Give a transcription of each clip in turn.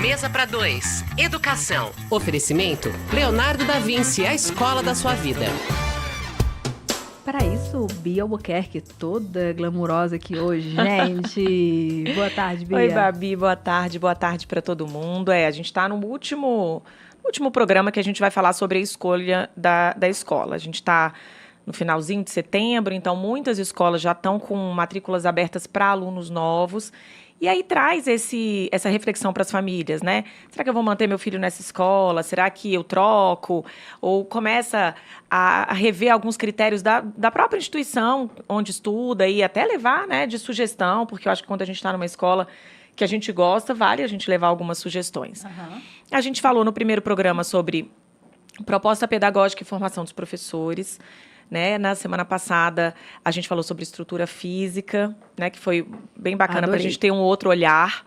Mesa para dois. Educação. Oferecimento Leonardo da Vinci, a escola da sua vida. Para isso, Bia Albuquerque, toda glamurosa aqui hoje, gente. Boa tarde, Bia. Oi, Babi, boa tarde para todo mundo. A gente está no último programa que a gente vai falar sobre a escolha da escola. A gente está no finalzinho de setembro, então muitas escolas já estão com matrículas abertas para alunos novos. E aí traz essa reflexão para as famílias, né? Será que eu vou manter meu filho nessa escola? Será que eu troco? Ou começa a rever alguns critérios da própria instituição onde estuda e até levar, né, de sugestão, porque eu acho que quando a gente está numa escola que a gente gosta, vale a gente levar algumas sugestões. Uhum. A gente falou no primeiro programa sobre proposta pedagógica e formação dos professores, né? Na semana passada, a gente falou sobre estrutura física, né? Que foi bem bacana para a gente ter um outro olhar.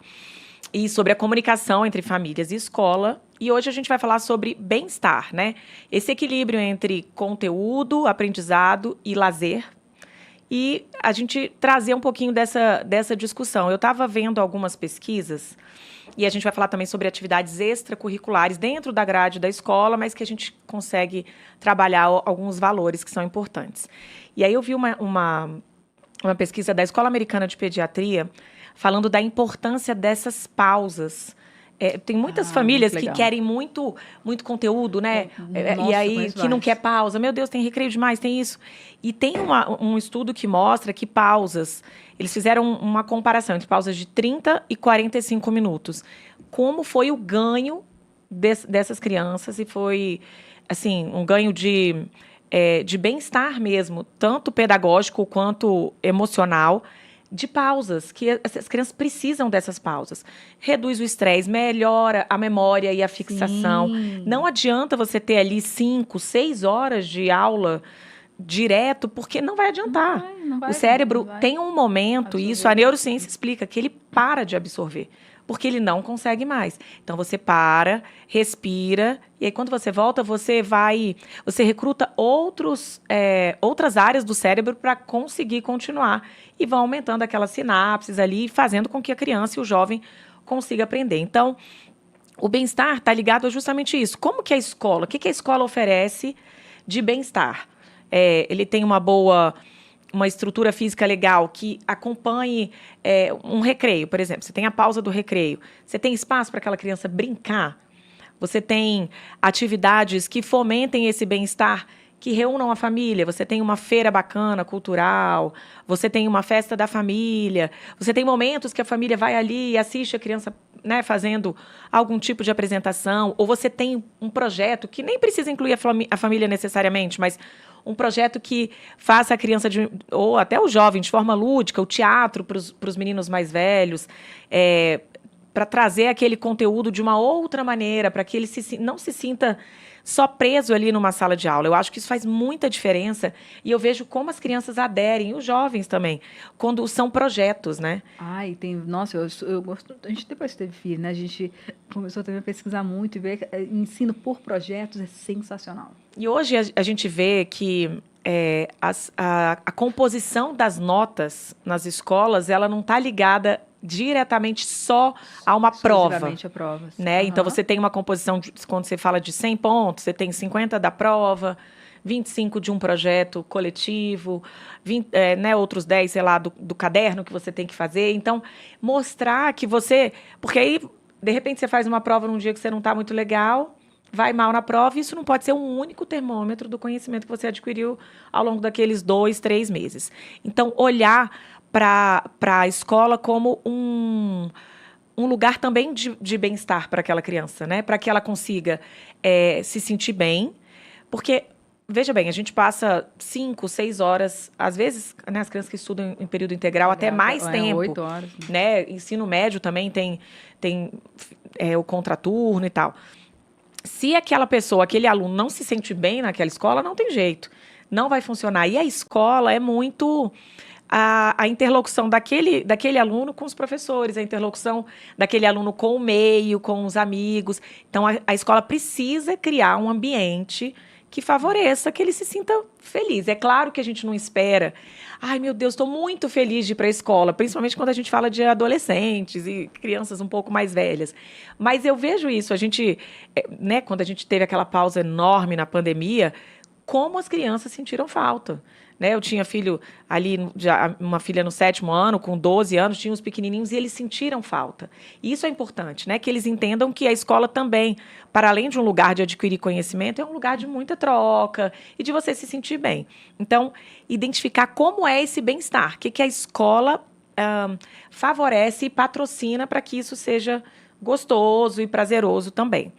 E sobre a comunicação entre famílias e escola. E hoje a gente vai falar sobre bem-estar, né? Esse equilíbrio entre conteúdo, aprendizado e lazer. E a gente trazer um pouquinho dessa discussão. Eu estava vendo algumas pesquisas, e a gente vai falar também sobre atividades extracurriculares dentro da grade da escola, mas que a gente consegue trabalhar alguns valores que são importantes. E aí eu vi uma pesquisa da Escola Americana de Pediatria falando da importância dessas pausas. Tem muitas famílias que querem muito conteúdo, né? Nossa, e aí, que não quer pausa. Meu Deus, tem recreio demais, tem isso. E tem um estudo que mostra que pausas... Eles fizeram uma comparação entre pausas de 30 e 45 minutos. Como foi o ganho dessas crianças. E foi, assim, um ganho de bem-estar mesmo, tanto pedagógico quanto emocional, de pausas, que as crianças precisam dessas pausas. Reduz o estresse, melhora a memória e a fixação. Sim. Não adianta você ter ali 5, 6 horas de aula direto, porque não vai adiantar. Não vai, o cérebro não vai tem um momento, absorver. isso a neurociência explica, que ele para de absorver, porque ele não consegue mais. Então, você para, respira, e aí quando você volta, você recruta outras áreas do cérebro para conseguir continuar. E vão aumentando aquelas sinapses ali, fazendo com que a criança e o jovem consiga aprender. Então, o bem-estar está ligado a justamente isso. Como que a escola, o que a escola oferece de bem-estar? Ele tem uma estrutura física legal que acompanhe um recreio, por exemplo. Você tem a pausa do recreio. Você tem espaço para aquela criança brincar. Você tem atividades que fomentem esse bem-estar, que reúnam a família. Você tem uma feira bacana, cultural. Você tem uma festa da família. Você tem momentos que a família vai ali e assiste a criança, né, fazendo algum tipo de apresentação. Ou você tem um projeto que nem precisa incluir a família necessariamente, mas um projeto que faça a criança, ou até o jovem, de forma lúdica, o teatro para os meninos mais velhos, para trazer aquele conteúdo de uma outra maneira, para que ele não se sinta só preso ali numa sala de aula. Eu acho que isso faz muita diferença e eu vejo como as crianças aderem, e os jovens também, quando são projetos, né? Nossa, eu gosto. A gente depois teve filho, né? A gente começou também a pesquisar muito e ver que ensino por projetos é sensacional. E hoje a gente vê que a composição das notas nas escolas, ela não está ligada diretamente só a uma prova. A prova, né? Então, você tem uma composição, quando você fala de 100 pontos, você tem 50 da prova, 25 de um projeto coletivo, 20, outros 10, sei lá, do caderno que você tem que fazer. Então, mostrar que você... Porque aí, de repente, você faz uma prova num dia que você não está muito legal, vai mal na prova, e isso não pode ser um único termômetro do conhecimento que você adquiriu ao longo daqueles 2, 3 meses. Então, olhar para a escola como um lugar também de bem-estar para aquela criança, né? Para que ela consiga se sentir bem. Porque, veja bem, a gente passa 5, 6 horas, às vezes, né, as crianças que estudam em período integral, até mais tempo. 8 horas. Né? Ensino médio também tem o contraturno e tal. Se aquela pessoa, aquele aluno não se sente bem naquela escola, não tem jeito. Não vai funcionar. E a escola é muito... A interlocução daquele aluno com os professores, a interlocução daquele aluno com o meio, com os amigos. Então, a escola precisa criar um ambiente que favoreça que ele se sinta feliz. É claro que a gente não espera, ai meu Deus, estou muito feliz de ir para a escola, principalmente quando a gente fala de adolescentes e crianças um pouco mais velhas. Mas eu vejo isso, a gente, né, quando a gente teve aquela pausa enorme na pandemia, como as crianças sentiram falta. Né, eu tinha filho ali, uma filha no 7º ano, com 12 anos, tinha uns pequenininhos e eles sentiram falta. E isso é importante, né, que eles entendam que a escola também, para além de um lugar de adquirir conhecimento, é um lugar de muita troca e de você se sentir bem. Então, identificar como é esse bem-estar, o que a escola favorece e patrocina para que isso seja gostoso e prazeroso também.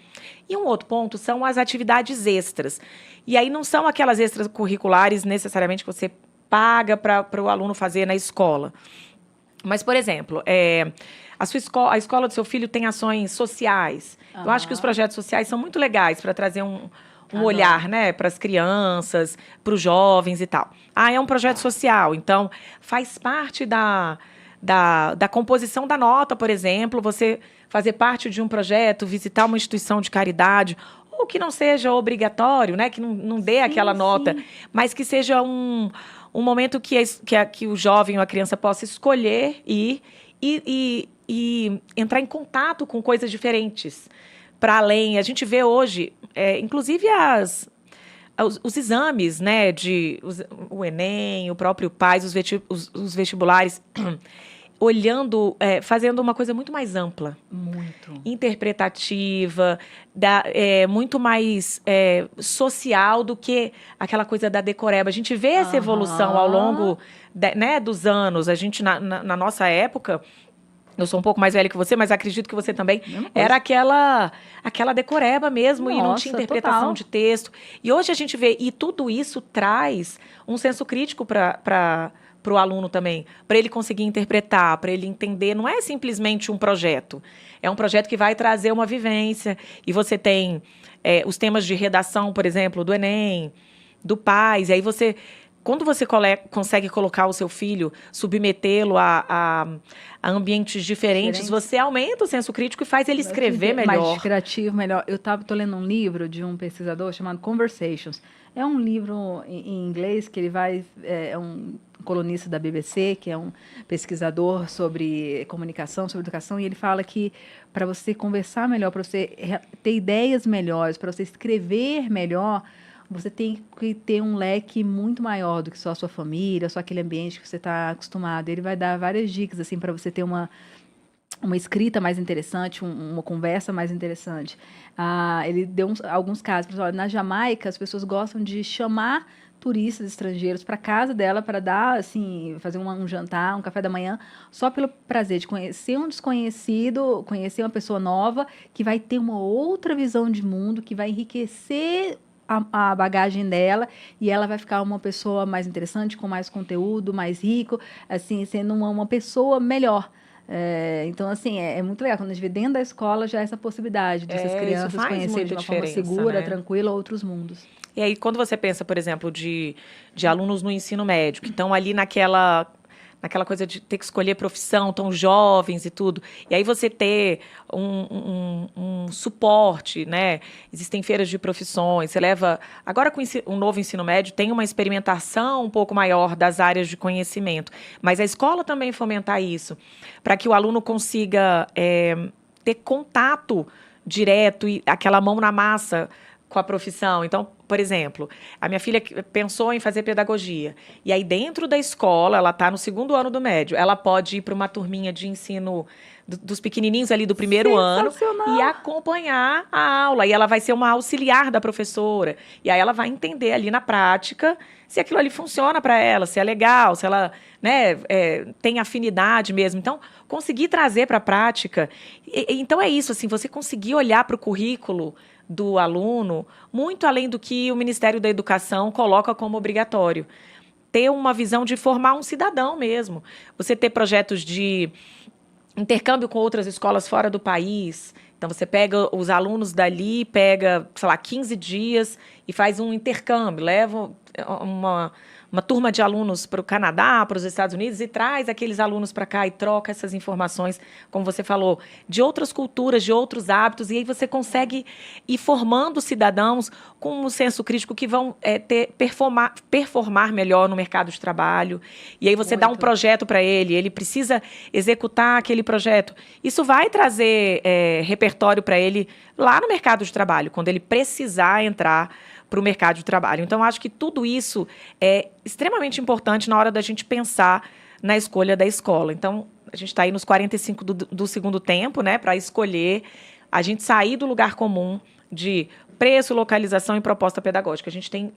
E um outro ponto são as atividades extras. E aí não são aquelas extracurriculares necessariamente que você paga para o aluno fazer na escola. Mas, por exemplo, a escola do seu filho tem ações sociais. Eu acho que os projetos sociais são muito legais para trazer um olhar, né, para as crianças, para os jovens e tal. É um projeto social, então faz parte da composição da nota, por exemplo, você fazer parte de um projeto, visitar uma instituição de caridade, ou que não seja obrigatório, né, que não dê aquela nota, mas que seja um momento que o jovem ou a criança possa escolher ir e entrar em contato com coisas diferentes. Para além, a gente vê hoje, inclusive os exames, né, o Enem, o próprio PAS, os vestibulares, olhando, fazendo uma coisa muito mais ampla. Muito. Interpretativa, muito mais social do que aquela coisa da decoreba. A gente vê essa evolução ao longo né, dos anos. A gente, na nossa época, eu sou um pouco mais velha que você, mas acredito que você também, era aquela decoreba mesmo. Nossa, e não tinha interpretação total de texto. E hoje a gente vê, e tudo isso traz um senso crítico para o aluno também, para ele conseguir interpretar, para ele entender. Não é simplesmente um projeto, é um projeto que vai trazer uma vivência. E você tem os temas de redação, por exemplo, do Enem, do PAS, e aí quando você consegue colocar o seu filho, submetê-lo a ambientes diferentes, você aumenta o senso crítico e faz ele escrever melhor. Mais criativo, melhor. Eu tô lendo um livro de um pesquisador chamado Conversations. É um livro em inglês que ele é um colunista da BBC, que é um pesquisador sobre comunicação, sobre educação, e ele fala que para você conversar melhor, para você ter ideias melhores, para você escrever melhor, você tem que ter um leque muito maior do que só a sua família, só aquele ambiente que você está acostumado. Ele vai dar várias dicas assim para você ter uma escrita mais interessante, uma conversa mais interessante. Ele deu alguns casos. Por exemplo, na Jamaica, as pessoas gostam de chamar turistas estrangeiros para casa dela para dar, assim, fazer um jantar, um café da manhã, só pelo prazer de conhecer um desconhecido, conhecer uma pessoa nova, que vai ter uma outra visão de mundo, que vai enriquecer a bagagem dela, e ela vai ficar uma pessoa mais interessante, com mais conteúdo, mais rico, assim, sendo uma pessoa melhor. Então, assim, é muito legal. Quando a gente vê dentro da escola já essa possibilidade dessas crianças conhecerem de uma forma segura, né, tranquila, outros mundos. E aí, quando você pensa, por exemplo, de alunos no ensino médio, que estão ali naquela coisa de ter que escolher profissão, tão jovens e tudo. E aí você ter um suporte, né? Existem feiras de profissões, você leva... Agora, com o novo ensino médio, tem uma experimentação um pouco maior das áreas de conhecimento. Mas a escola também fomentar isso, para que o aluno consiga ter contato direto e aquela mão na massa com a profissão. Então, por exemplo, a minha filha pensou em fazer pedagogia. E aí, dentro da escola, ela está no 2º ano do médio, ela pode ir para uma turminha de ensino dos pequenininhos ali do 1º ano e acompanhar a aula. E ela vai ser uma auxiliar da professora. E aí ela vai entender ali na prática se aquilo ali funciona para ela, se é legal, se ela, né, tem afinidade mesmo. Então, conseguir trazer para a prática. Então, é isso, assim, você conseguir olhar para o currículo do aluno, muito além do que o Ministério da Educação coloca como obrigatório. Ter uma visão de formar um cidadão mesmo. Você ter projetos de intercâmbio com outras escolas fora do país. Então, você pega os alunos dali, pega, sei lá, 15 dias e faz um intercâmbio. Leva uma turma de alunos para o Canadá, para os Estados Unidos, e traz aqueles alunos para cá e troca essas informações, como você falou, de outras culturas, de outros hábitos, e aí você consegue ir formando cidadãos com um senso crítico que vão performar melhor no mercado de trabalho. E aí você dá um projeto para ele precisa executar aquele projeto. Isso vai trazer repertório para ele lá no mercado de trabalho, quando ele precisar entrar para o mercado de trabalho. Então, acho que tudo isso é extremamente importante na hora da gente pensar na escolha da escola. Então, a gente está aí nos 45 do segundo tempo, né, para escolher a gente sair do lugar comum de preço, localização e proposta pedagógica. A gente tem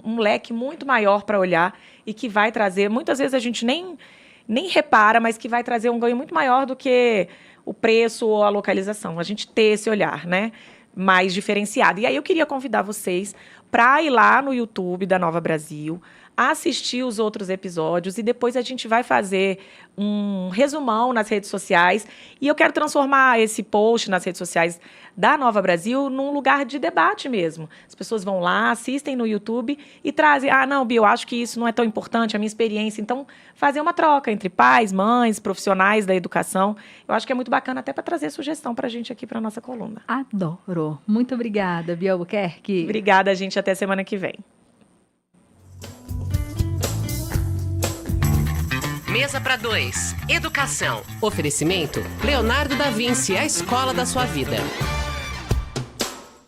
um leque muito maior para olhar e que vai trazer, muitas vezes a gente nem repara, mas que vai trazer um ganho muito maior do que o preço ou a localização. A gente ter esse olhar, né, mais diferenciado. E aí eu queria convidar vocês para ir lá no YouTube da Nova Brasil, assistir os outros episódios e depois a gente vai fazer um resumão nas redes sociais. E eu quero transformar esse post nas redes sociais da Nova Brasil num lugar de debate mesmo. As pessoas vão lá, assistem no YouTube e trazem, não, Bia, eu acho que isso não é tão importante, a minha experiência. Então, fazer uma troca entre pais, mães, profissionais da educação. Eu acho que é muito bacana até para trazer sugestão para a gente aqui para a nossa coluna. Adoro. Muito obrigada, Bia Albuquerque. Obrigada, gente. Até semana que vem. Mesa para dois. Educação. Oferecimento Leonardo da Vinci, a escola da sua vida.